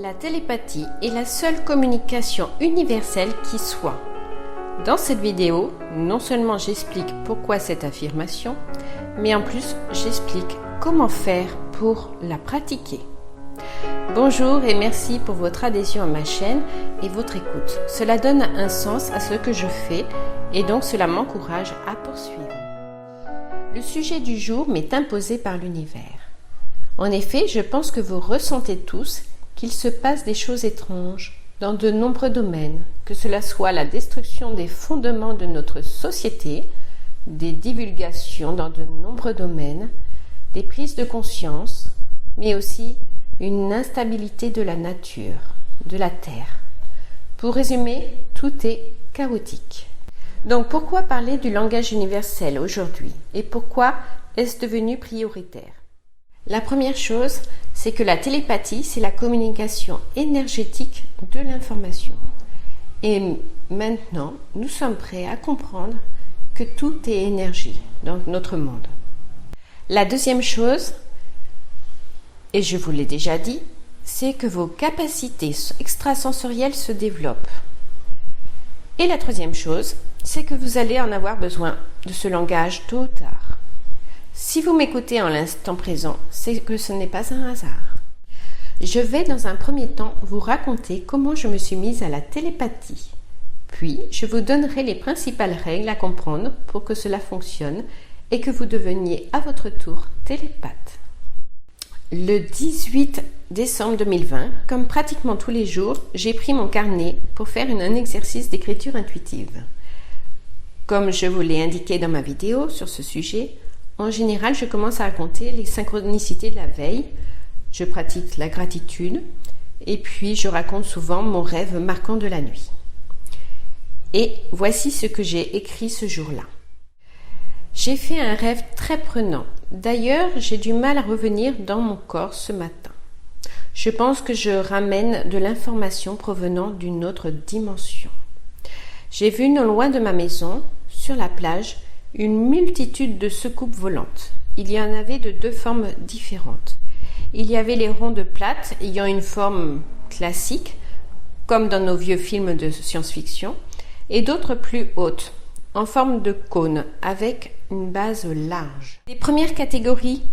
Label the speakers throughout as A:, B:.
A: La télépathie est la seule communication universelle qui soit. Dans cette vidéo, non seulement j'explique pourquoi cette affirmation, mais en plus j'explique comment faire pour la pratiquer. Bonjour et merci pour votre adhésion à ma chaîne et votre écoute. Cela donne un sens à ce que je fais et donc cela m'encourage à poursuivre. Le sujet du jour m'est imposé par l'univers. En effet, je pense que vous ressentez tous qu'il se passe des choses étranges dans de nombreux domaines, que cela soit la destruction des fondements de notre société, des divulgations dans de nombreux domaines, des prises de conscience, mais aussi une instabilité de la nature, de la Terre. Pour résumer, tout est chaotique. Donc pourquoi parler du langage universel aujourd'hui et pourquoi est-ce devenu prioritaire? La première chose, c'est que la télépathie, c'est la communication énergétique de l'information. Et maintenant, nous sommes prêts à comprendre que tout est énergie dans notre monde. La deuxième chose, et je vous l'ai déjà dit, c'est que vos capacités extrasensorielles se développent. Et la troisième chose, c'est que vous allez en avoir besoin de ce langage tôt ou tard. Si vous m'écoutez en l'instant présent, c'est que ce n'est pas un hasard. Je vais dans un premier temps vous raconter comment je me suis mise à la télépathie. Puis, je vous donnerai les principales règles à comprendre pour que cela fonctionne et que vous deveniez à votre tour télépathe. Le 18 décembre 2020, comme pratiquement tous les jours, j'ai pris mon carnet pour faire un exercice d'écriture intuitive. Comme je vous l'ai indiqué dans ma vidéo sur ce sujet, en général, je commence à raconter les synchronicités de la veille, je pratique la gratitude et puis je raconte souvent mon rêve marquant de la nuit. Et voici ce que j'ai écrit ce jour-là. J'ai fait un rêve très prenant. D'ailleurs, j'ai du mal à revenir dans mon corps ce matin. Je pense que je ramène de l'information provenant d'une autre dimension. J'ai vu non loin de ma maison, sur la plage, une multitude de soucoupes volantes. Il y en avait de deux formes différentes. Il y avait les rondes plates ayant une forme classique, comme dans nos vieux films de science-fiction, et d'autres plus hautes, en forme de cône, avec une base large. Les premières catégories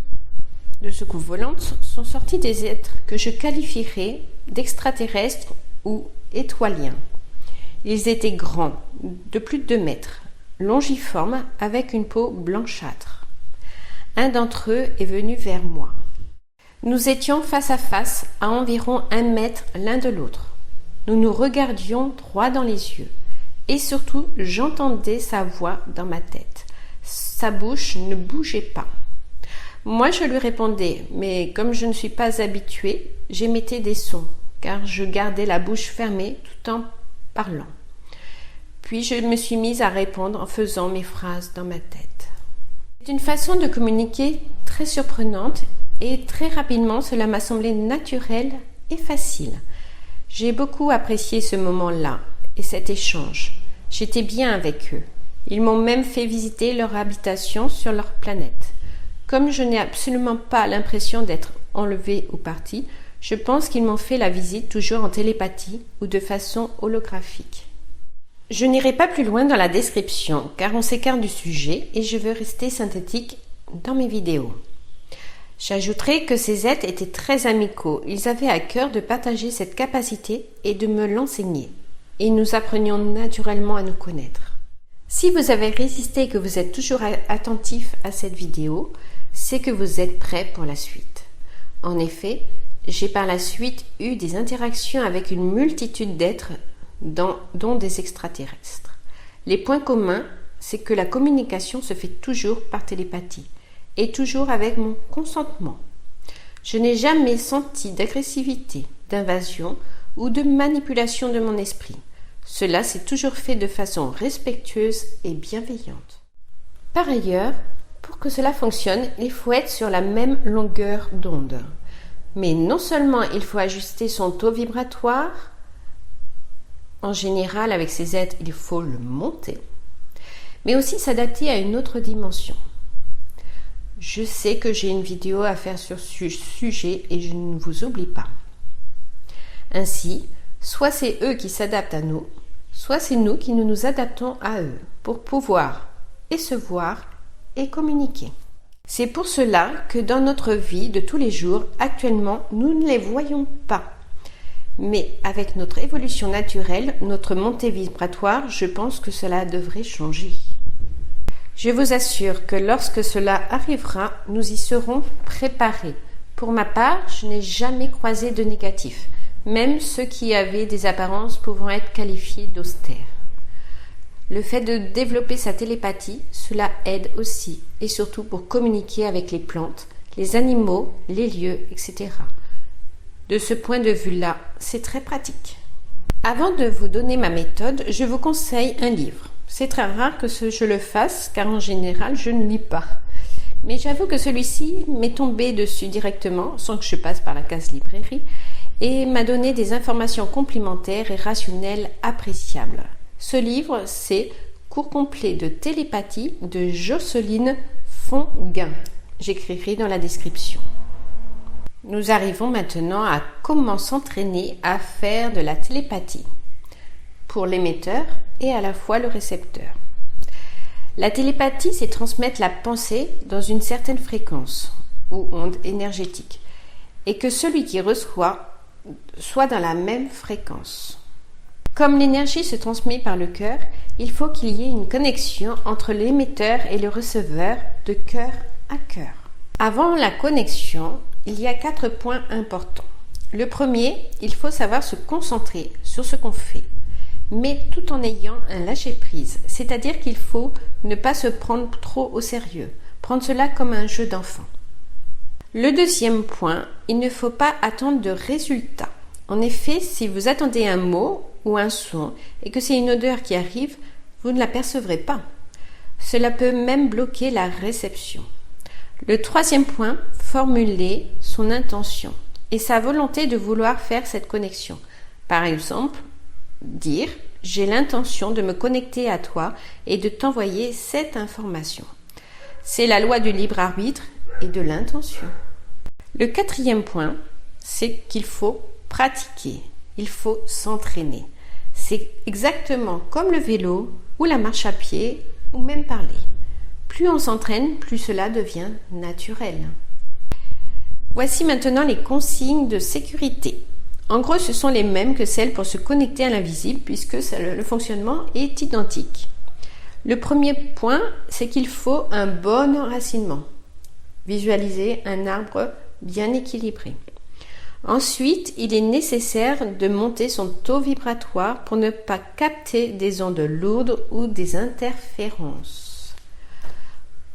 A: de soucoupes volantes sont sorties des êtres que je qualifierais d'extraterrestres ou étoiliens. Ils étaient grands, de plus de 2 mètres, longiformes avec une peau blanchâtre. Un d'entre eux est venu vers moi. Nous étions face à face à environ 1 mètre l'un de l'autre. Nous nous regardions droit dans les yeux et surtout j'entendais sa voix dans ma tête. Sa bouche ne bougeait pas. Moi je lui répondais, mais comme je ne suis pas habituée, j'émettais des sons car je gardais la bouche fermée tout en parlant. Puis je me suis mise à répondre en faisant mes phrases dans ma tête. C'est une façon de communiquer très surprenante et très rapidement cela m'a semblé naturel et facile. J'ai beaucoup apprécié ce moment-là et cet échange. J'étais bien avec eux. Ils m'ont même fait visiter leur habitation sur leur planète. Comme je n'ai absolument pas l'impression d'être enlevée ou partie, je pense qu'ils m'ont fait la visite toujours en télépathie ou de façon holographique. Je n'irai pas plus loin dans la description car on s'écarte du sujet et je veux rester synthétique dans mes vidéos. J'ajouterai que ces êtres étaient très amicaux, ils avaient à cœur de partager cette capacité et de me l'enseigner. Et nous apprenions naturellement à nous connaître. Si vous avez résisté et que vous êtes toujours attentif à cette vidéo, c'est que vous êtes prêt pour la suite. En effet, j'ai par la suite eu des interactions avec une multitude d'êtres dont des extraterrestres. Les points communs, c'est que la communication se fait toujours par télépathie et toujours avec mon consentement. Je n'ai jamais senti d'agressivité, d'invasion ou de manipulation de mon esprit. Cela s'est toujours fait de façon respectueuse et bienveillante. Par ailleurs, pour que cela fonctionne, il faut être sur la même longueur d'onde. Mais non seulement il faut ajuster son taux vibratoire, en général, avec ces êtres, il faut le monter, mais aussi s'adapter à une autre dimension. Je sais que j'ai une vidéo à faire sur ce sujet et je ne vous oublie pas. Ainsi, soit c'est eux qui s'adaptent à nous, soit c'est nous qui nous adaptons à eux pour pouvoir et se voir et communiquer. C'est pour cela que dans notre vie de tous les jours, actuellement, nous ne les voyons pas. Mais avec notre évolution naturelle, notre montée vibratoire, je pense que cela devrait changer. Je vous assure que lorsque cela arrivera, nous y serons préparés. Pour ma part, je n'ai jamais croisé de négatif, même ceux qui avaient des apparences pouvant être qualifiées d'austères. Le fait de développer sa télépathie, cela aide aussi et surtout pour communiquer avec les plantes, les animaux, les lieux, etc. De ce point de vue-là, c'est très pratique. Avant de vous donner ma méthode, je vous conseille un livre. C'est très rare que je le fasse, car en général, je ne lis pas. Mais j'avoue que celui-ci m'est tombé dessus directement, sans que je passe par la case librairie, et m'a donné des informations complémentaires et rationnelles appréciables. Ce livre, c'est Cours complet de télépathie de Jocelyne Fonguin. J'écrirai dans la description. Nous arrivons maintenant à comment s'entraîner à faire de la télépathie pour l'émetteur et à la fois le récepteur. La télépathie, c'est transmettre la pensée dans une certaine fréquence ou onde énergétique et que celui qui reçoit soit dans la même fréquence. Comme l'énergie se transmet par le cœur, il faut qu'il y ait une connexion entre l'émetteur et le receveur de cœur à cœur. Avant la connexion, il y a 4 points importants. Le premier, il faut savoir se concentrer sur ce qu'on fait, mais tout en ayant un lâcher-prise, c'est-à-dire qu'il faut ne pas se prendre trop au sérieux, prendre cela comme un jeu d'enfant. Le deuxième point, il ne faut pas attendre de résultat. En effet, si vous attendez un mot ou un son et que c'est une odeur qui arrive, vous ne l'apercevrez pas. Cela peut même bloquer la réception. Le troisième point, formuler son intention et sa volonté de vouloir faire cette connexion. Par exemple, dire « J'ai l'intention de me connecter à toi et de t'envoyer cette information ». C'est la loi du libre arbitre et de l'intention. Le quatrième point, c'est qu'il faut pratiquer, il faut s'entraîner. C'est exactement comme le vélo ou la marche à pied ou même parler. Plus on s'entraîne, plus cela devient naturel. Voici maintenant les consignes de sécurité. En gros, ce sont les mêmes que celles pour se connecter à l'invisible puisque le fonctionnement est identique. Le premier point, c'est qu'il faut un bon enracinement. Visualiser un arbre bien équilibré. Ensuite, il est nécessaire de monter son taux vibratoire pour ne pas capter des ondes lourdes ou des interférences.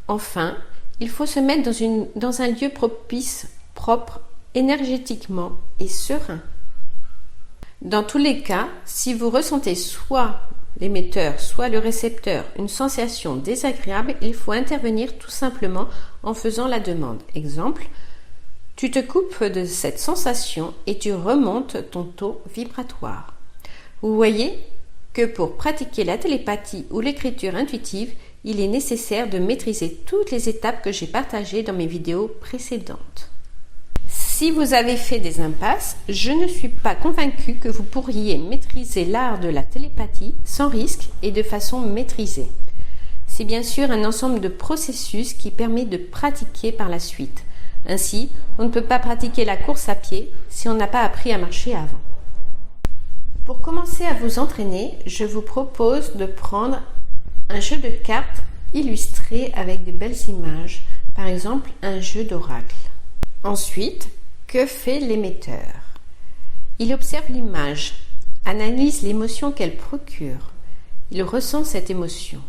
A: Enfin, il faut se mettre dans un lieu propice, propre, énergétiquement et serein. Dans tous les cas, si vous ressentez soit l'émetteur, soit le récepteur une sensation désagréable, il faut intervenir tout simplement en faisant la demande. Exemple, tu te coupes de cette sensation et tu remontes ton taux vibratoire. Vous voyez que pour pratiquer la télépathie ou l'écriture intuitive, il est nécessaire de maîtriser toutes les étapes que j'ai partagées dans mes vidéos précédentes. Si vous avez fait des impasses, je ne suis pas convaincue que vous pourriez maîtriser l'art de la télépathie sans risque et de façon maîtrisée. C'est bien sûr un ensemble de processus qui permet de pratiquer par la suite. Ainsi, on ne peut pas pratiquer la course à pied si on n'a pas appris à marcher avant. Pour commencer à vous entraîner, je vous propose de prendre un jeu de cartes illustré avec de belles images, par exemple un jeu d'oracle. Ensuite, que fait l'émetteur? Il observe l'image, analyse l'émotion qu'elle procure. Il ressent cette émotion.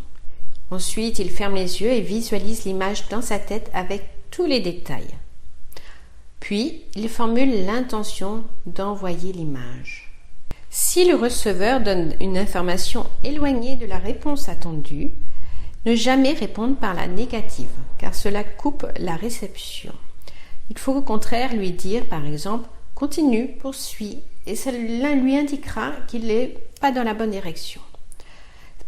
A: Ensuite, il ferme les yeux et visualise l'image dans sa tête avec tous les détails. Puis, il formule l'intention d'envoyer l'image. Si le receveur donne une information éloignée de la réponse attendue, ne jamais répondre par la négative, car cela coupe la réception. Il faut au contraire lui dire, par exemple, « Continue, poursuis », et cela lui indiquera qu'il n'est pas dans la bonne direction.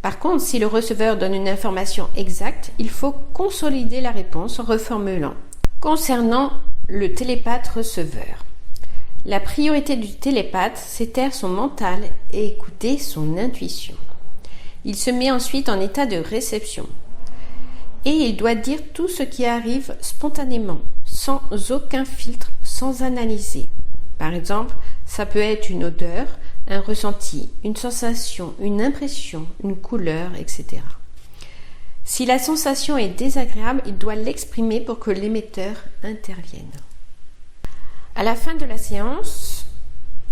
A: Par contre, si le receveur donne une information exacte, il faut consolider la réponse en reformulant. Concernant le télépathe receveur, La priorité du télépathe, c'est taire son mental et écouter son intuition. Il se met ensuite en état de réception. Et il doit dire tout ce qui arrive spontanément, sans aucun filtre, sans analyser. Par exemple, ça peut être une odeur, un ressenti, une sensation, une impression, une couleur, etc. Si la sensation est désagréable, il doit l'exprimer pour que l'émetteur intervienne. À la fin de la séance,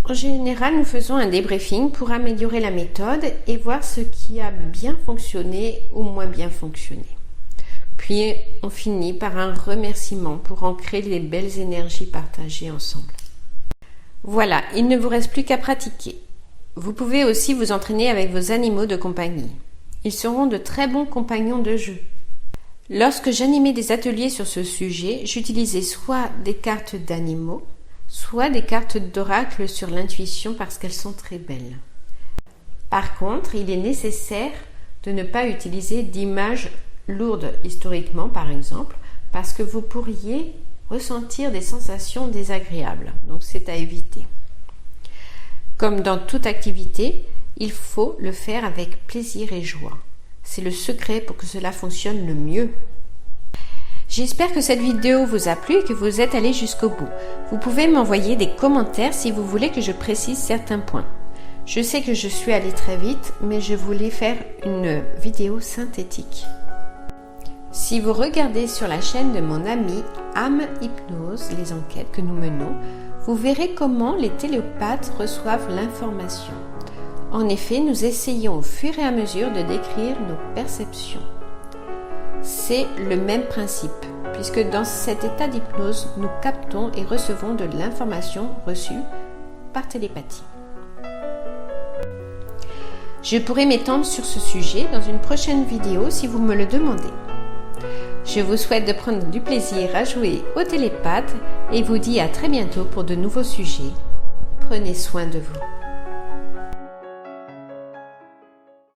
A: en général, nous faisons un débriefing pour améliorer la méthode et voir ce qui a bien fonctionné ou moins bien fonctionné. Puis, on finit par un remerciement pour ancrer les belles énergies partagées ensemble. Voilà, il ne vous reste plus qu'à pratiquer. Vous pouvez aussi vous entraîner avec vos animaux de compagnie. Ils seront de très bons compagnons de jeu. Lorsque j'animais des ateliers sur ce sujet, j'utilisais soit des cartes d'animaux, soit des cartes d'oracle sur l'intuition parce qu'elles sont très belles. Par contre, il est nécessaire de ne pas utiliser d'images lourdes historiquement, par exemple, parce que vous pourriez ressentir des sensations désagréables. Donc, c'est à éviter. Comme dans toute activité, il faut le faire avec plaisir et joie. C'est le secret pour que cela fonctionne le mieux. J'espère que cette vidéo vous a plu et que vous êtes allé jusqu'au bout. Vous pouvez m'envoyer des commentaires si vous voulez que je précise certains points. Je sais que je suis allée très vite, mais je voulais faire une vidéo synthétique. Si vous regardez sur la chaîne de mon ami Âme Hypnose, les enquêtes que nous menons, vous verrez comment les télépathes reçoivent l'information. En effet, nous essayons au fur et à mesure de décrire nos perceptions. C'est le même principe, puisque dans cet état d'hypnose, nous captons et recevons de l'information reçue par télépathie. Je pourrais m'étendre sur ce sujet dans une prochaine vidéo si vous me le demandez. Je vous souhaite de prendre du plaisir à jouer au télépathe et vous dis à très bientôt pour de nouveaux sujets. Prenez soin de vous.